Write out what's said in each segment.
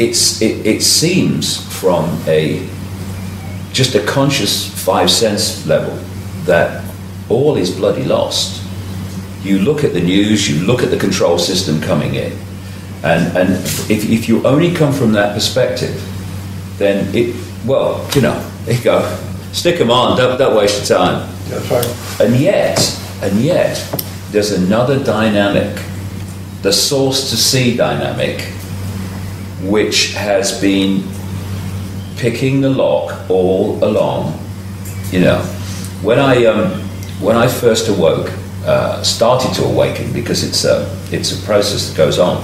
it seems from just a conscious 5 sense level that all is bloody lost. You look at the news, you look at the control system coming in, and if you only come from that perspective, then well, you know, there you go, stick them on, don't waste your time. That's right. And yet, there's another dynamic, the source to see dynamic, which has been picking the lock all along. You know, when I first awoke, started to awaken, because it's a process that goes on.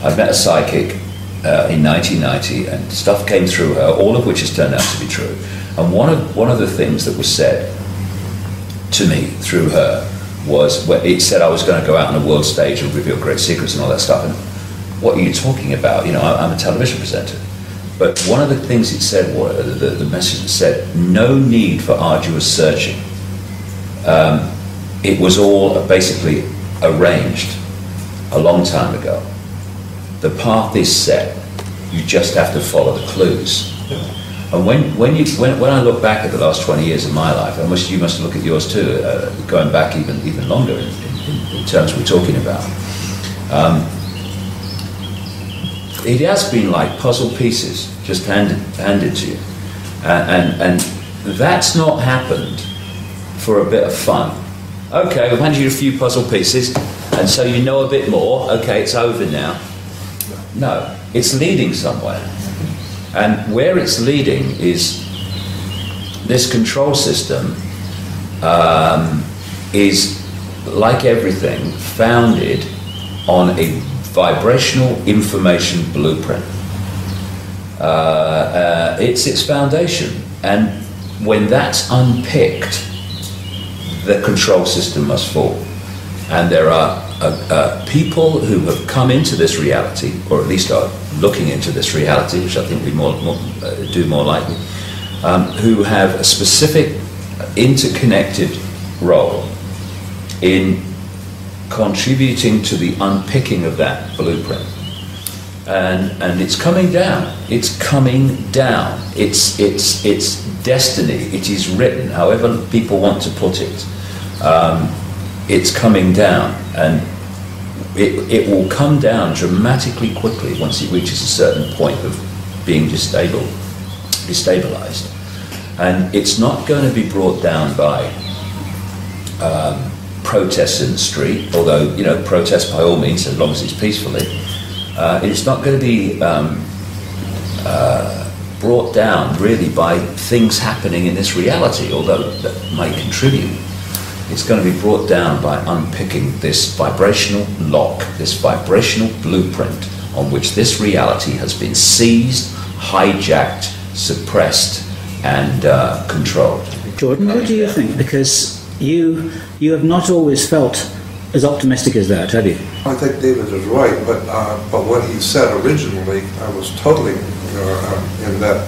I met a psychic in 1990, and stuff came through her, all of which has turned out to be true. And one of the things that was said to me through her was, it said I was going to go out on a world stage and reveal great secrets and all that stuff. And what are you talking about? You know, I'm a television presenter. But one of the things it said, the message said, no need for arduous searching. It was all basically arranged a long time ago. The path is set. You just have to follow the clues. And when I look back at the last 20 years of my life, you must look at yours too, going back even longer in terms we're talking about. It has been like puzzle pieces just handed to you, and that's not happened for a bit of fun. Okay, we've handed you a few puzzle pieces, and so you know a bit more. Okay, it's over now. No, it's leading somewhere. And where it's leading is this control system is, like everything, founded on a vibrational information blueprint. It's its foundation. And when that's unpicked, the control system must fall. And there are people who have come into this reality, or at least are looking into this reality, which I think we do more likely, who have a specific interconnected role in contributing to the unpicking of that blueprint. And it's coming down. It's coming down. It's destiny. It is written, however people want to put it. It's coming down, and it will come down dramatically quickly once it reaches a certain point of being destabilized. And it's not going to be brought down by protests in the street, although, you know, protest by all means, as long as it's peacefully. It's not going to be brought down really by things happening in this reality, although that might contribute. It's going to be brought down by unpicking this vibrational lock, this vibrational blueprint on which this reality has been seized, hijacked, suppressed, and controlled. Jordan, what do you think? Because you have not always felt as optimistic as that, have you? I think David is right, but what he said originally, I was totally in that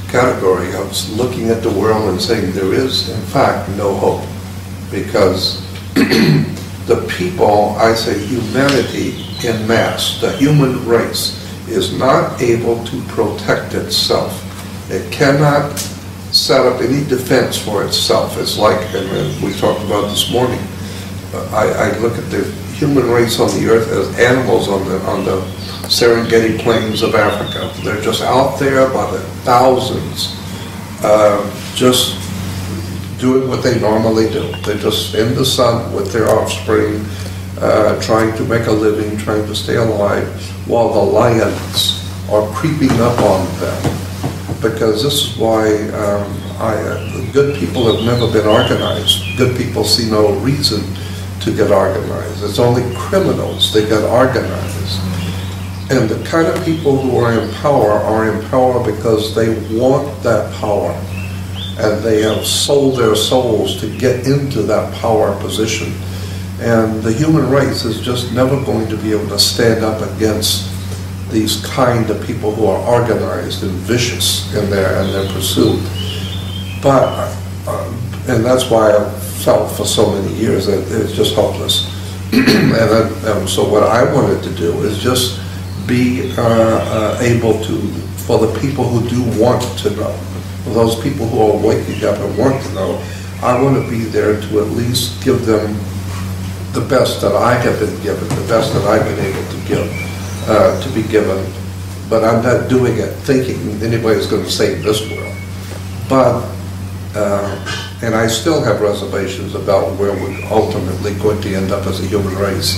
category. I was looking at the world and saying there is, in fact, no hope. Because the people, I say humanity in mass, the human race, is not able to protect itself. It cannot set up any defense for itself. It's like, and we talked about this morning, I look at the human race on the earth as animals on the Serengeti plains of Africa. They're just out there by the thousands, just doing what they normally do. They're just in the sun with their offspring, trying to make a living, trying to stay alive, while the lions are creeping up on them. Because this is why good people have never been organized. Good people see no reason to get organized. It's only criminals that get organized. And the kind of people who are in power because they want that power. And they have sold their souls to get into that power position. And the human race is just never going to be able to stand up against these kind of people who are organized and vicious in their pursuit. But, and that's why I felt for so many years that it's just hopeless. And so what I wanted to do is just be able to, for the people who do want to know, for those people who are waking up and want to know, I want to be there to at least give them the best that I have been given, the best that I've been able to give, to be given. But I'm not doing it thinking anybody's going to save this world. But, and I still have reservations about where we're ultimately going to end up as a human race.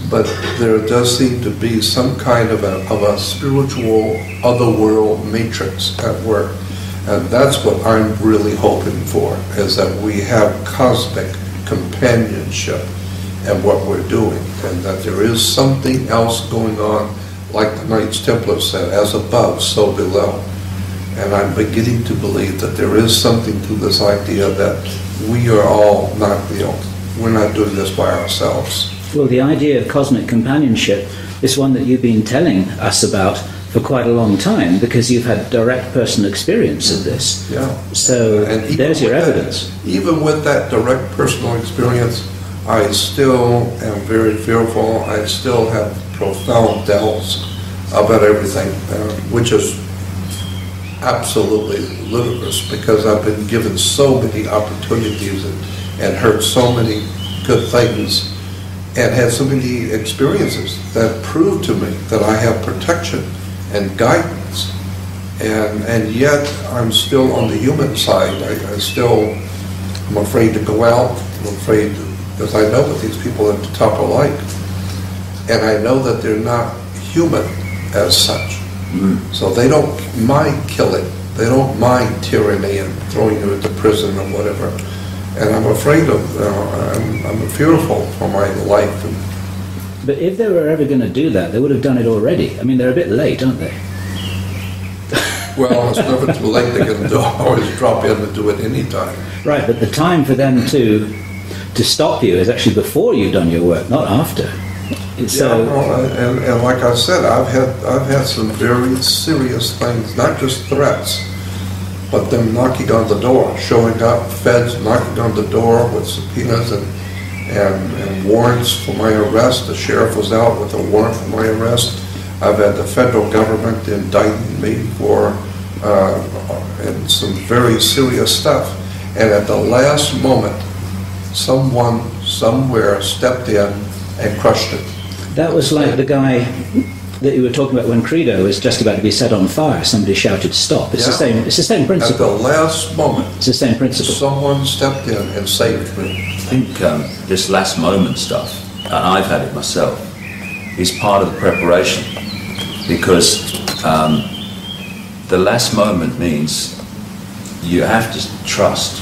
But there does seem to be some kind of a spiritual otherworld matrix at work. And that's what I'm really hoping for, is that we have cosmic companionship in what we're doing, and that there is something else going on, like the Knights Templar said, as above, so below. And I'm beginning to believe that there is something to this idea that we are all not, we're not doing this by ourselves. Well, the idea of cosmic companionship is one that you've been telling us about for quite a long time, because you've had direct personal experience of this. Yeah. So there's your evidence. Even with that direct personal experience, I still am very fearful. I still have profound doubts about everything, which is absolutely ludicrous, because I've been given so many opportunities and heard so many good things and had so many experiences that prove to me that I have protection and guidance, and yet I'm still on the human side. I'm afraid to go out. I'm afraid because I know what these people at the top are like, and I know that they're not human as such. So they don't mind killing. They don't mind tyranny and throwing you into prison or whatever. And I'm afraid of. I'm fearful for my life. But if they were ever going to do that, they would have done it already. I mean, they're a bit late, aren't they? Well, it's never too late. They can always drop in and do it anytime. Right, but the time for them to stop you is actually before you've done your work, not after. So, yeah, well, and like I said, I've had some very serious things, not just threats, but them knocking on the door, showing up, feds knocking on the door with subpoenas and warrants for my arrest. The sheriff was out with a warrant for my arrest. I've had the federal government indicting me for and some very serious stuff. And at the last moment, someone somewhere stepped in and crushed it. That was like the guy that you were talking about when Credo was just about to be set on fire. Somebody shouted "stop." It's the same. It's the same principle. At the last moment, it's the same principle. Someone stepped in and saved me. I think this last moment stuff, and I've had it myself, is part of the preparation, because the last moment means you have to trust.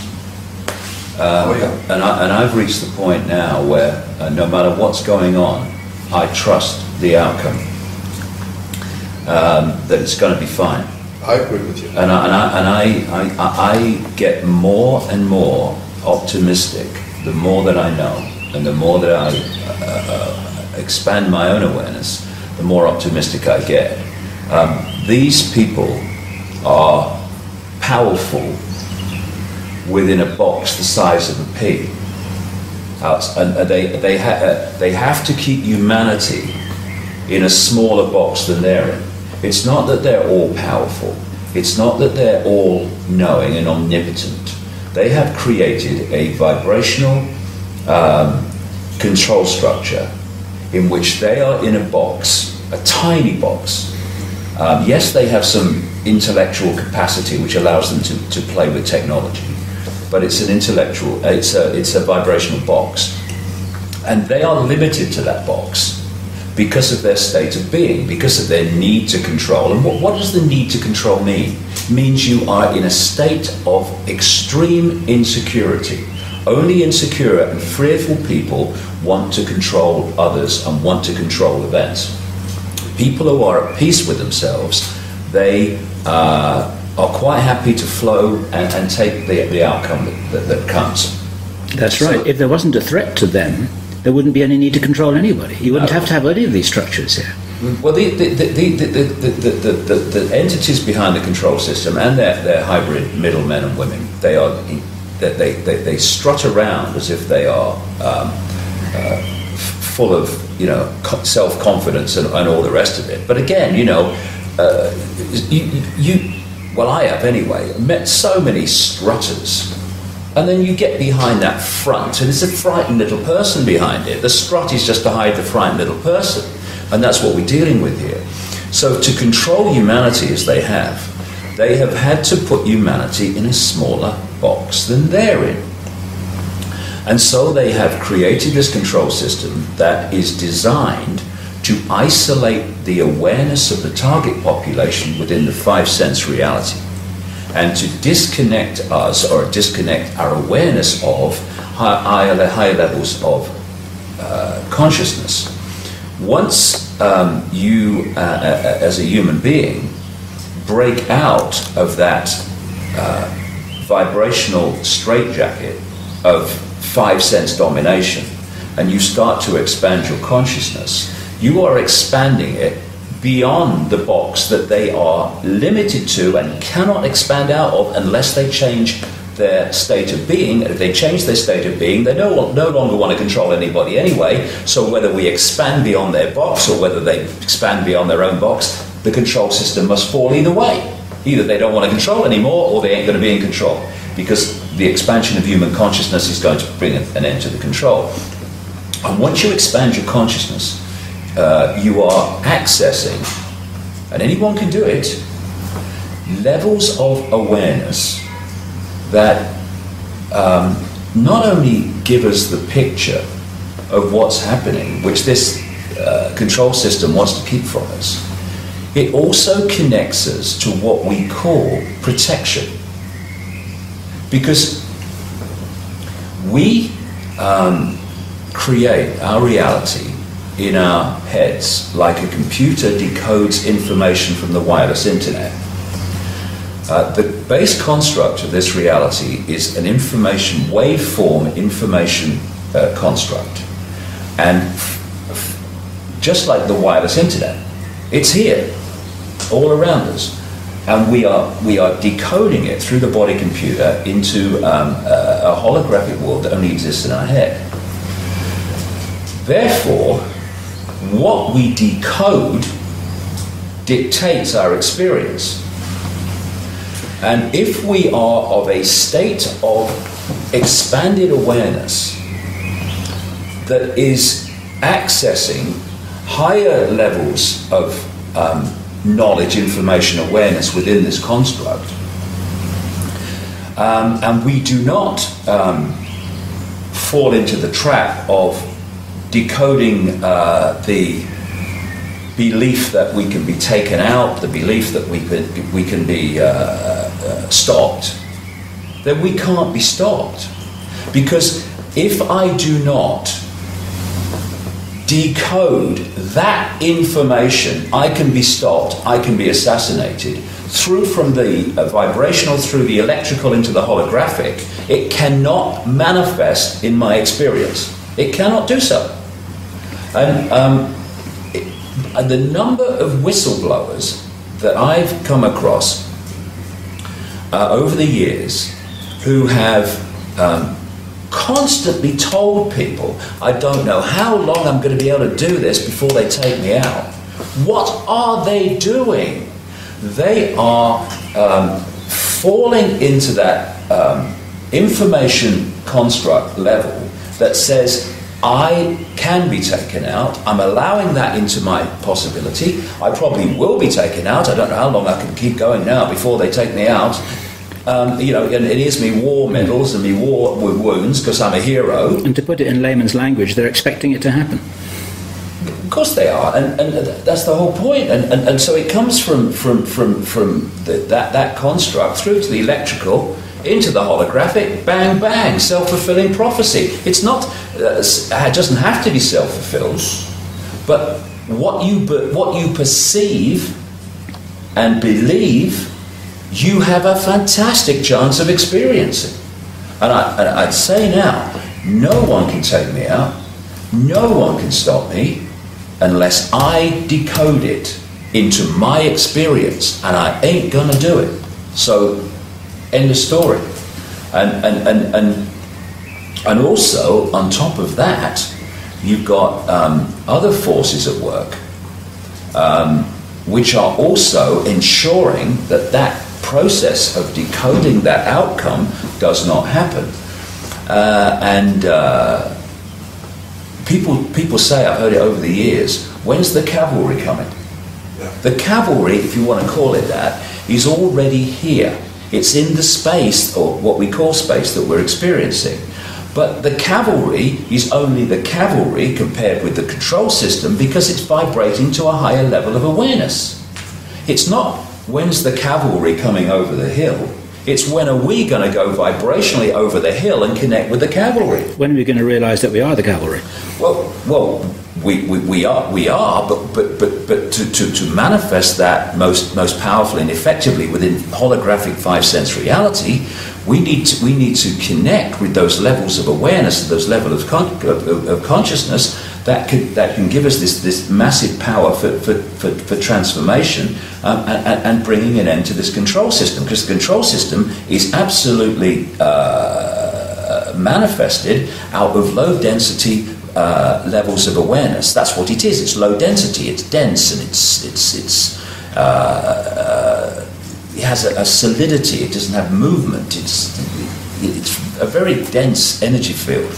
And I've reached the point now where no matter what's going on, I trust the outcome, that it's going to be fine. I agree with you. And I get more and more optimistic the more that I know, and the more that I expand my own awareness, the more optimistic I get. These people are powerful within a box the size of a pea. And they have to keep humanity in a smaller box than they're in. It's not that they're all powerful. It's not that they're all knowing and omnipotent. They have created a vibrational control structure in which they are in a box, a tiny box. Yes, they have some intellectual capacity which allows them to play with technology, but it's an intellectual, it's a vibrational box. And they are limited to that box because of their state of being, because of their need to control. And what does the need to control mean? It means you are in a state of extreme insecurity. Only insecure and fearful people want to control others and want to control events. People who are at peace with themselves, they are quite happy to flow and take the outcome that comes. That's right. If there wasn't a threat to them, there wouldn't be any need to control anybody. You wouldn't have to have any of these structures here. Well, the entities behind the control system and their hybrid middlemen and women, they strut around as if they are full of, self-confidence and all the rest of it. But again, well, I have anyway, met so many strutters. And then you get behind that front, and there's a frightened little person behind it. The strut is just to hide the frightened little person. And that's what we're dealing with here. So to control humanity as they have had to put humanity in a smaller box than they're in. And so they have created this control system that is designed to isolate the awareness of the target population within the five-sense reality, and to disconnect us, or disconnect our awareness of higher levels of consciousness. Once you, as a human being, break out of that vibrational straitjacket of five-sense domination, and you start to expand your consciousness, you are expanding it beyond the box that they are limited to and cannot expand out of unless they change their state of being. If they change their state of being, they no longer want to control anybody anyway. So whether we expand beyond their box or whether they expand beyond their own box, the control system must fall either way. Either they don't want to control anymore, or they ain't going to be in control, because the expansion of human consciousness is going to bring an end to the control. And once you expand your consciousness, you are accessing, and anyone can do it, levels of awareness that not only give us the picture of what's happening, which this control system wants to keep from us, it also connects us to what we call protection. Because we create our reality in our heads like a computer decodes information from the wireless internet. The base construct of this reality is an information, waveform information construct. And just like the wireless internet, it's here, all around us. And we are decoding it through the body computer into a holographic world that only exists in our head. Therefore, what we decode dictates our experience. And if we are of a state of expanded awareness that is accessing higher levels of knowledge, information, awareness within this construct, and we do not fall into the trap of decoding the belief that we can be taken out, the belief that we can be stopped, then we can't be stopped. Because if I do not decode that information, I can be stopped, I can be assassinated, from the vibrational, through the electrical into the holographic. It cannot manifest in my experience. It cannot do so. And the number of whistleblowers that I've come across over the years who have constantly told people, I don't know how long I'm going to be able to do this before they take me out. What are they doing? They are falling into that information construct level that says, I can be taken out. I'm allowing that into my possibility. I probably will be taken out. I don't know how long I can keep going now before they take me out. And it is me war medals and me war wounds because I'm a hero. And to put it in layman's language, they're expecting it to happen. Of course they are, and that's the whole point. And so it comes from that construct through to the electrical, into the holographic, bang, bang, self-fulfilling prophecy. It's not, it doesn't have to be self-fulfilled, but what you perceive and believe, you have a fantastic chance of experiencing. And I'd say now, no one can take me out, no one can stop me, unless I decode it into my experience, and I ain't gonna do it. So, end of story. And also, on top of that, you've got other forces at work, which are also ensuring that that process of decoding that outcome does not happen. People say, I've heard it over the years, when's the cavalry coming? Yeah. The cavalry, if you want to call it that, is already here. It's in the space, or what we call space, that we're experiencing. But the cavalry is only the cavalry compared with the control system because it's vibrating to a higher level of awareness. It's not, when's the cavalry coming over the hill? It's when are we going to go vibrationally over the hill and connect with the cavalry? When are we going to realise that we are the cavalry? Well, we are, but to manifest that most powerfully and effectively within holographic five-sense reality, we need to connect with those levels of awareness, those levels of consciousness that can give us this massive power for transformation and bringing an end to this control system, because the control system is absolutely manifested out of low density levels of awareness. That's what it is. It's low density. It's dense, and it has a solidity. It doesn't have movement. It's a very dense energy field.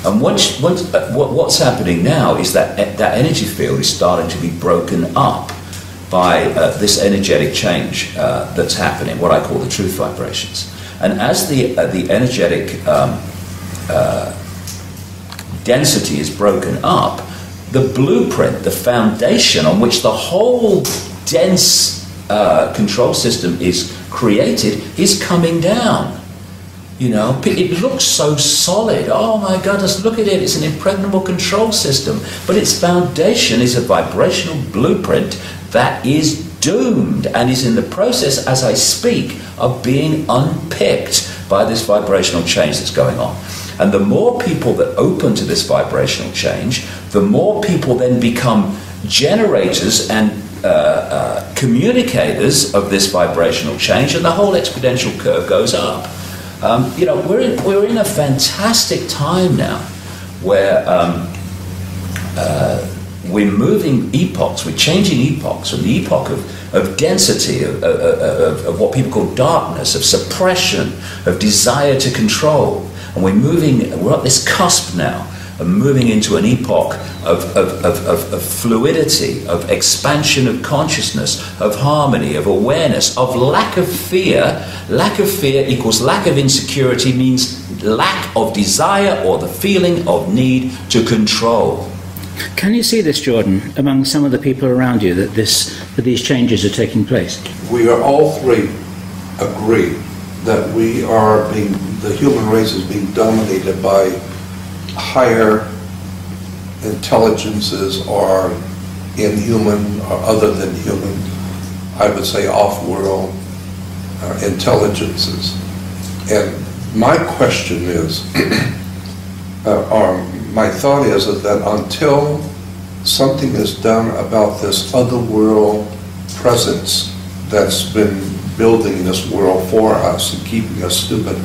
And what's happening now is that energy field is starting to be broken up by this energetic change that's happening, what I call the truth vibrations. And as the energetic density is broken up, the blueprint, the foundation on which the whole dense control system is created is coming down. You know, it looks so solid. Oh my goodness, look at it. It's an impregnable control system. But its foundation is a vibrational blueprint that is doomed and is in the process, as I speak, of being unpicked by this vibrational change that's going on. And the more people that open to this vibrational change, the more people then become generators and communicators of this vibrational change, and the whole exponential curve goes up. You know, we're in a fantastic time now where we're moving epochs, we're changing epochs from the epoch of density, of what people call darkness, of suppression, of desire to control. And we're at this cusp now of moving into an epoch of fluidity, of expansion of consciousness, of harmony, of awareness, of lack of fear. Lack of fear equals lack of insecurity, means lack of desire or the feeling of need to control. Can you see this, Jordan, among some of the people around you, that these changes are taking place? We are all three agree that the human race is being dominated by higher intelligences, or inhuman or other than human, I would say off-world intelligences. And my question is, or my thought is that until something is done about this other-world presence that's been building this world for us and keeping us stupid,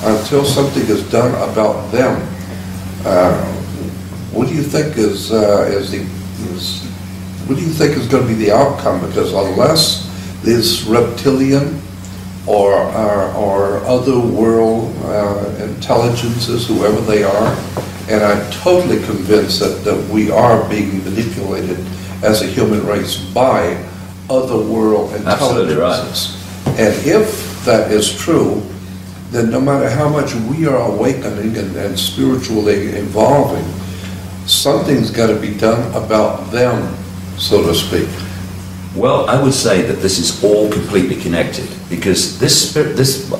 until something is done about them, what do you think is going to be the outcome? Because unless this reptilian or other world intelligences, whoever they are, and I'm totally convinced that we are being manipulated as a human race by other world intelligences. Right. And if that is true, then no matter how much we are awakening and spiritually evolving, something's got to be done about them, so to speak. Well, I would say that this is all completely connected, because this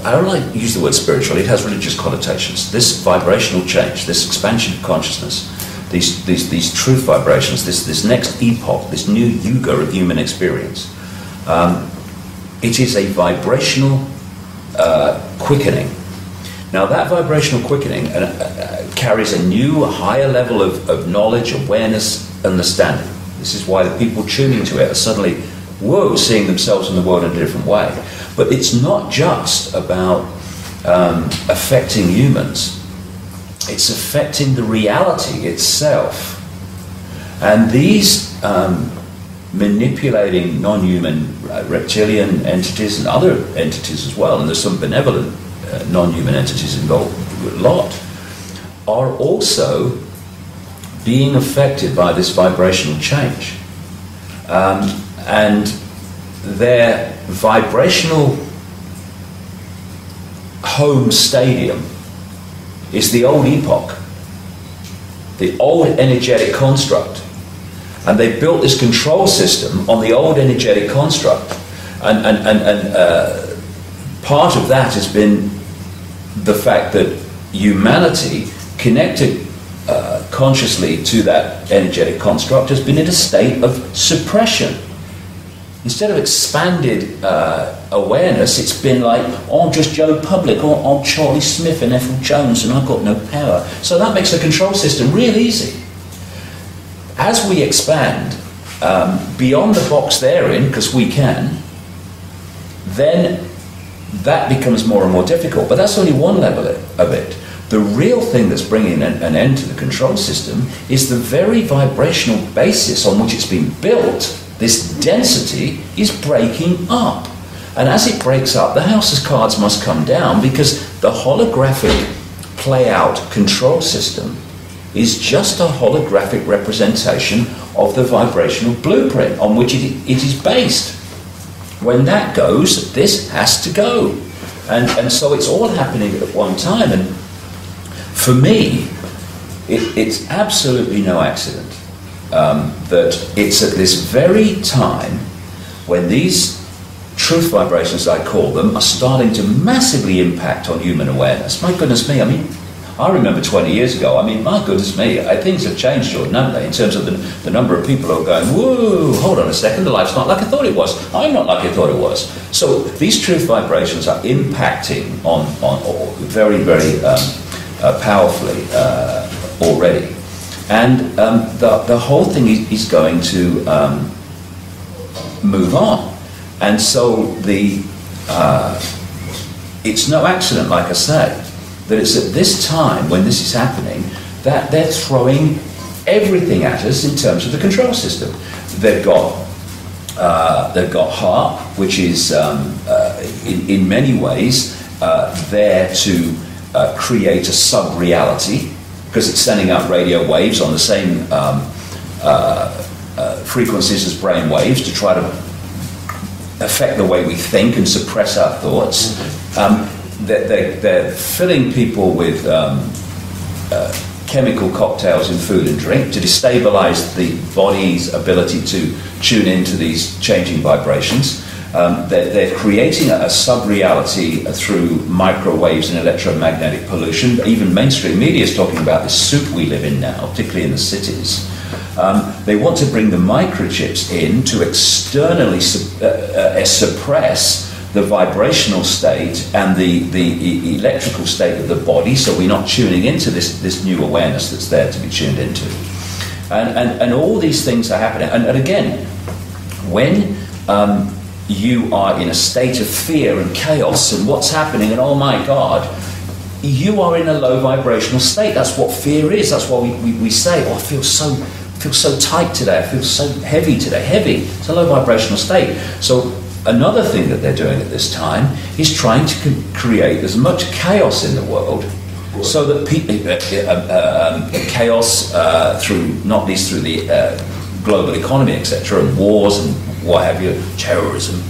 I don't like to use the word spiritual, it has religious connotations. This vibrational change, this expansion of consciousness, these truth vibrations, this next epoch, this new yuga of human experience, it is a vibrational quickening. Now that vibrational quickening carries a new, higher level of knowledge, awareness, understanding. This is why the people tuning to it are suddenly, whoa, seeing themselves in the world in a different way. But it's not just about affecting humans. it's affecting the reality itself. And these manipulating non-human reptilian entities and other entities as well, and there's some benevolent non-human entities involved a lot, are also being affected by this vibrational change. And their vibrational home stadium is the old epoch, the old energetic construct. And they built this control system on the old energetic construct. And part of that has been the fact that humanity, connected consciously to that energetic construct, has been in a state of suppression. Instead of expanded awareness, it's been like, oh, I'm just Joe Public, or I'm Charlie Smith and Ethel Jones, and I've got no power. So that makes the control system real easy. As we expand beyond the box they're in, because we can, then that becomes more and more difficult. But that's only one level of it. The real thing that's bringing an end to the control system is the very vibrational basis on which it's been built. This density is breaking up. And as it breaks up, the house of cards must come down, because the holographic play-out control system is just a holographic representation of the vibrational blueprint on which it is based. When that goes, this has to go. And so it's all happening at one time. And for me, it's absolutely no accident that it's at this very time when these truth vibrations, I call them, are starting to massively impact on human awareness. My goodness me, I mean, I remember 20 years ago, I mean, my goodness me, things have changed, Jordan, haven't they, in terms of the number of people who are going, whoa, hold on a second, the life's not like I thought it was. I'm not like I thought it was. So these truth vibrations are impacting on very, very powerfully already. And the whole thing is going to move on. And so it's no accident, like I say, that it's at this time when this is happening that they're throwing everything at us in terms of the control system. They've got HAARP, which is in many ways there to create a sub-reality, because it's sending out radio waves on the same frequencies as brain waves to try to affect the way we think and suppress our thoughts. They're filling people with chemical cocktails in food and drink to destabilize the body's ability to tune into these changing vibrations. They're creating a sub-reality through microwaves and electromagnetic pollution. Even mainstream media is talking about this soup we live in now, particularly in the cities. They want to bring the microchips in to externally suppress the vibrational state and the electrical state of the body, so we're not tuning into this new awareness that's there to be tuned into. And all these things are happening. And again, when you are in a state of fear and chaos and what's happening, and oh my God, you are in a low vibrational state. That's what fear is. That's why we say, oh, I feel so tight today, I feel so heavy today. Heavy, it's a low vibrational state. So another thing that they're doing at this time is trying to create as much chaos in the world, so that people, chaos through, not least through the global economy, etc., and wars and what have you, terrorism,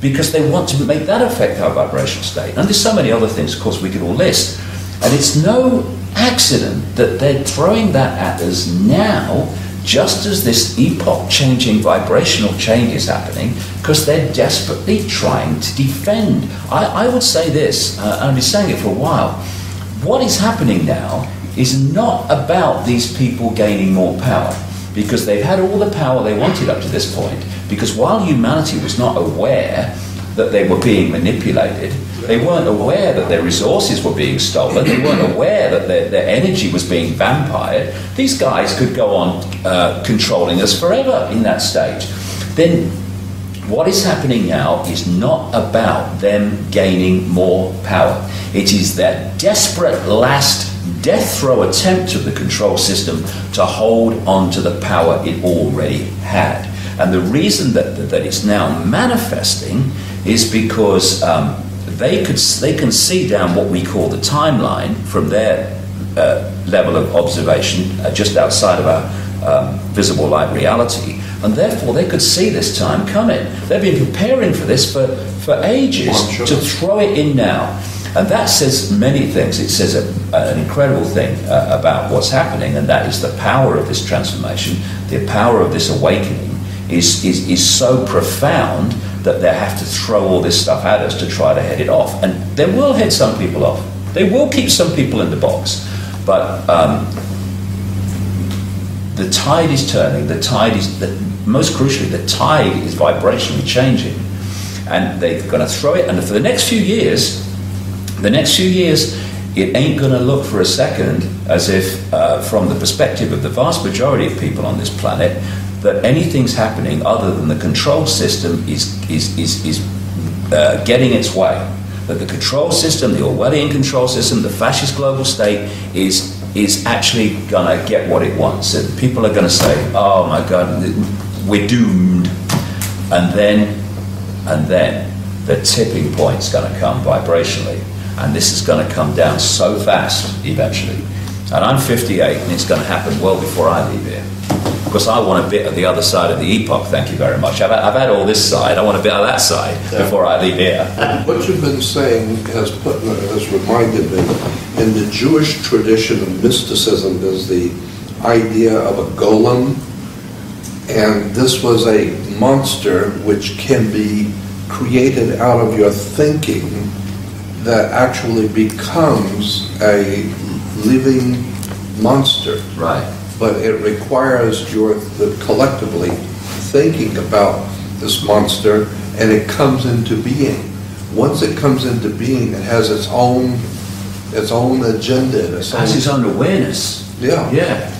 because they want to make that affect our vibrational state. And there's so many other things, of course, we could all list. And it's no accident that they're throwing that at us now, just as this epoch-changing vibrational change is happening, because they're desperately trying to defend. I would say this, and I've been saying it for a while, what is happening now is not about these people gaining more power, because they've had all the power they wanted up to this point, because while humanity was not aware that they were being manipulated, they weren't aware that their resources were being stolen, they weren't aware that their energy was being vampired, these guys could go on controlling us forever in that stage. Then what is happening now is not about them gaining more power. It is their desperate last death throw attempt of the control system to hold on to the power it already had. And the reason that it's now manifesting is because they can see down what we call the timeline from their level of observation just outside of our visible light reality, and therefore they could see this time coming. They've been preparing for this for ages, to throw it in now. And that says many things. It says an incredible thing about what's happening, and that is the power of this transformation, the power of this awakening is so profound that they have to throw all this stuff at us to try to head it off. And they will head some people off. They will keep some people in the box. But the tide is turning. Most crucially, the tide is vibrationally changing. And they're going to throw it. And for the next few years, it ain't going to look for a second as if, from the perspective of the vast majority of people on this planet, that anything's happening other than the control system is getting its way. That the control system, the Orwellian control system, the fascist global state is actually going to get what it wants. And people are going to say, oh my God, we're doomed. And then the tipping point's going to come vibrationally. And this is going to come down so fast eventually. And I'm 58, and it's going to happen well before I leave here. Because I want a bit of the other side of the epoch, thank you very much. I've had all this side, I want a bit of that side before I leave here. What you've been saying has reminded me, in the Jewish tradition of mysticism, there's the idea of a golem, and this was a monster which can be created out of your thinking that actually becomes a living monster. Right. But it requires collectively thinking about this monster, and it comes into being. Once it comes into being, it has its own agenda. It has its own awareness. Yeah. Yeah.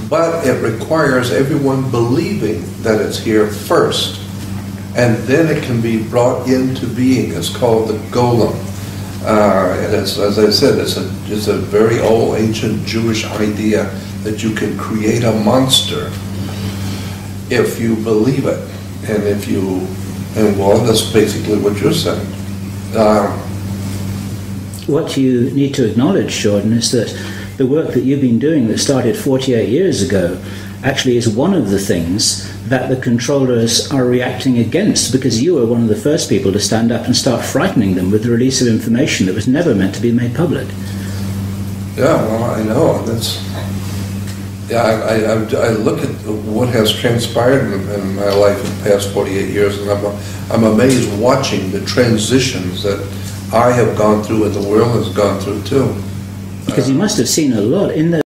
But it requires everyone believing that it's here first, and then it can be brought into being. It's called the golem. And as I said, it's a very old, ancient Jewish idea that you can create a monster if you believe it, and well, that's basically what you're saying. What you need to acknowledge, Jordan, is that the work that you've been doing that started 48 years ago actually is one of the things that the controllers are reacting against, because you were one of the first people to stand up and start frightening them with the release of information that was never meant to be made public. Yeah, well, I know. I look at what has transpired in my life in the past 48 years, and I'm amazed watching the transitions that I have gone through and the world has gone through too. Because you must have seen a lot in the